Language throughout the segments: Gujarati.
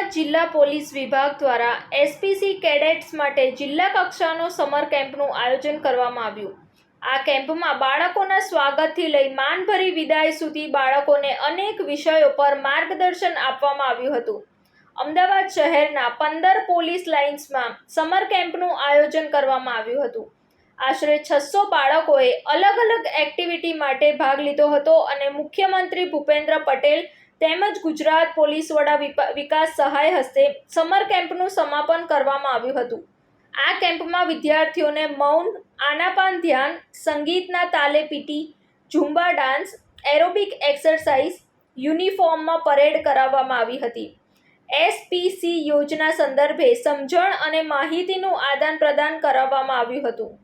અમદાવાદ જિલ્લા પોલીસ વિભાગ દ્વારા એસપીસી કેડેટ્સ માટે જિલ્લા કક્ષાનો સમર કેમ્પનું આયોજન કરવામાં આવ્યું. આ કેમ્પમાં બાળકોના સ્વાગતથી લઈ માનભરી વિદાય સુધી બાળકોને અનેક વિષયો પર માર્ગદર્શન આપવામાં આવ્યું હતું. અમદાવાદ શહેરના 15 પોલીસ લાઇન્સમાં સમર કેમ્પનું આયોજન કરવામાં આવ્યું હતું. આશરે 600 બાળકોએ અલગ અલગ એક્ટિવિટી માટે ભાગ લીધો હતો અને મુખ્યમંત્રી ભૂપેન્દ્ર પટેલ તેમજ ગુજરાત પોલીસ વડા વિકાસ સહાય હસ્તે સમર કેમ્પનું સમાપન કરવામાં આવ્યું હતું. આ કેમ્પમાં વિદ્યાર્થીઓને મૌન, આનાપાન ધ્યાન, સંગીતના તાલે PT, Zumba dance, aerobic exercise, યુનિફોર્મમાં પરેડ કરાવવામાં આવી હતી. એસપીસી યોજના સંદર્ભે સમજણ અને માહિતીનું આદાન પ્રદાન કરાવવામાં આવ્યું હતું.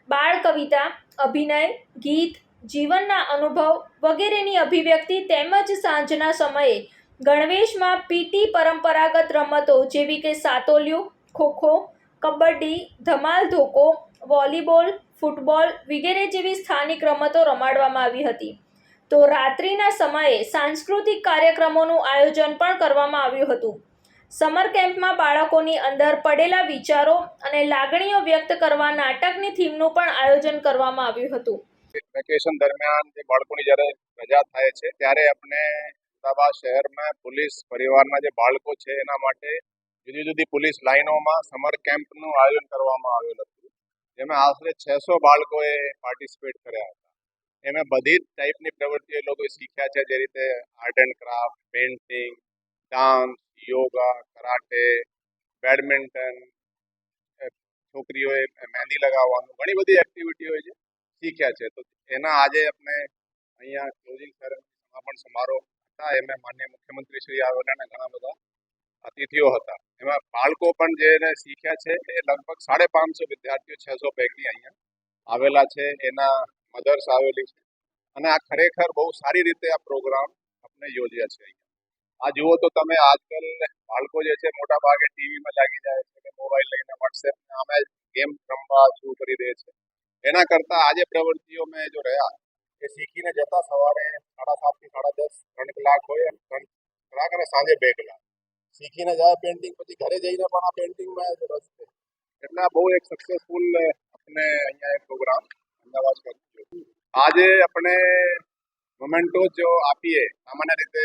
બાળ કવિતા, અભિનય, ગીત, જીવનના અનુભવ વગેરેની અભિવ્યક્તિ તેમજ સાંજના સમયે ગણવેશમાં પીટી પરંપરાગત રમતો જેવી કે સાતોલિયું, ખોખો, કબડ્ડી, ધમાલ ધોકો, વોલીબોલ, ફૂટબોલ વગેરે જેવી સ્થાનિક રમતો રમાડવામાં આવી હતી. તો રાત્રિના સમયે સાંસ્કૃતિક કાર્યક્રમોનું આયોજન પણ કરવામાં આવ્યું હતું. સમર કેમ્પમાં બાળકોની અંદર પડેલા વિચારો અને લાગણીઓ વ્યક્ત કરવા નાટકની થીમનું પણ આયોજન કરવામાં આવ્યું હતું. વેકેશન દરમિયાન જે બાળકોની જ્યારે રજા થાય છે ત્યારે આપણે અમદાવાદ શહેરમાં પોલીસ પરિવારના જે બાળકો છે એના માટે જુદી જુદી પોલીસ લાઇનોમાં સમર કેમ્પનું આયોજન કરવામાં આવેલું હતું, જેમાં આશરે 600 બાળકોએ પાર્ટિસિપેટ કર્યા હતા. એમાં બધી જ ટાઈપની પ્રવૃત્તિઓ એ લોકોએ શીખ્યા છે, જે રીતે art and craft, painting, dance, yoga, karate, badminton, છોકરીઓએ મહેંદી લગાવવાનું, ઘણી બધી એક્ટિવિટીઓ છે શીખ્યા છે. તો એના આજે આપણે અહીંયા ક્લોઝિંગ સમાપન સમારોહ હતા, એમાં માનનીય મુખ્યમંત્રી શ્રી આવેલા અને ઘણા બધા અતિથિઓ હતા. એમાં બાળકો પણ જેને શીખ્યા છે એ લગભગ 550 વિદ્યાર્થીઓ 600 પૈકી અહીંયા આવેલા છે, એના મધર્સ આવેલી છે અને આ ખરેખર બહુ સારી રીતે આ પ્રોગ્રામ આપણે યોજ્યા છે. આ જુઓ તો તમે, આજકાલ બાળકો જે છે મોટા ભાગે ટીવીમાં લાગી જાય છે કે મોબાઈલ લઈને વોટ્સએપ આમે ગેમ રમવા શું કરી દે છે. એના કરતાં આજે પ્રવૃત્તિઓ મેં જો રહ્યા એ શીખીને જતા સવારે 7:30 થી 10:30 3 કલાક હોય, 3 કલાક અને સાંજે 2 કલાક શીખીને જાય પેઇન્ટિંગ, પછી ઘરે જઈને પણ આ પેઇન્ટિંગમાં રસ છે. એટલે બહુ એક સક્સેસફુલ આપણે અહીંયા એક પ્રોગ્રામ અમદાવાદ કર્યો. આજે આપણે મોમેન્ટો જો આપીએ, સામાન્ય રીતે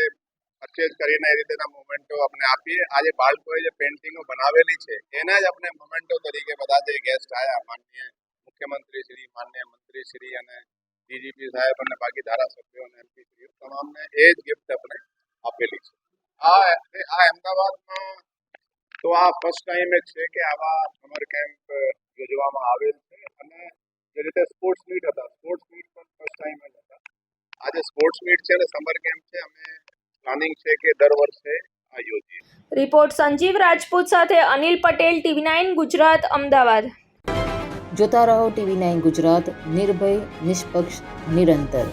પરચેઝ કરીને એ રીતેના મોમેન્ટો આપણે આપીએ. આજે બાળકોએ જે પેઇન્ટિંગો બનાવેલી છે એના જ આપણે મોમેન્ટો તરીકે બધા જે ગેસ્ટ આવ્યા, માનનીય મુખ્યમંત્રી શ્રી, માનનીય મંત્રી શ્રી અને ડીજીપી સાહેબ અને બાકી ધારાસભ્યો અને એમપી શ્રીઓ તમામને એ જ ગિફ્ટ આપણે આપેલી છે. આ અમદાવાદમાં તો આ ફર્સ્ટ ટાઈમ જ છે કે આવા સમર કેમ્પ યોજવામાં આવેલ છે. અને જે રીતે સ્પોર્ટ્સ મીટ હતા, સ્પોર્ટ્સ મીટ પણ ફર્સ્ટ ટાઈમ જ હતા. આજે સ્પોર્ટ્સ મીટ છે અને સમર કેમ્પ છે, અમે પ્લાનિંગ છે કે દર વર્ષે આ યોજીએ. રિપોર્ટ સંજીવ રાજપૂત સાથે અનિલ પટેલ, TV9 ગુજરાત, અમદાવાદ. જોતા રહો TV9 ગુજરાત, નિર્ભય, નિષ્પક્ષ, નિરંતર.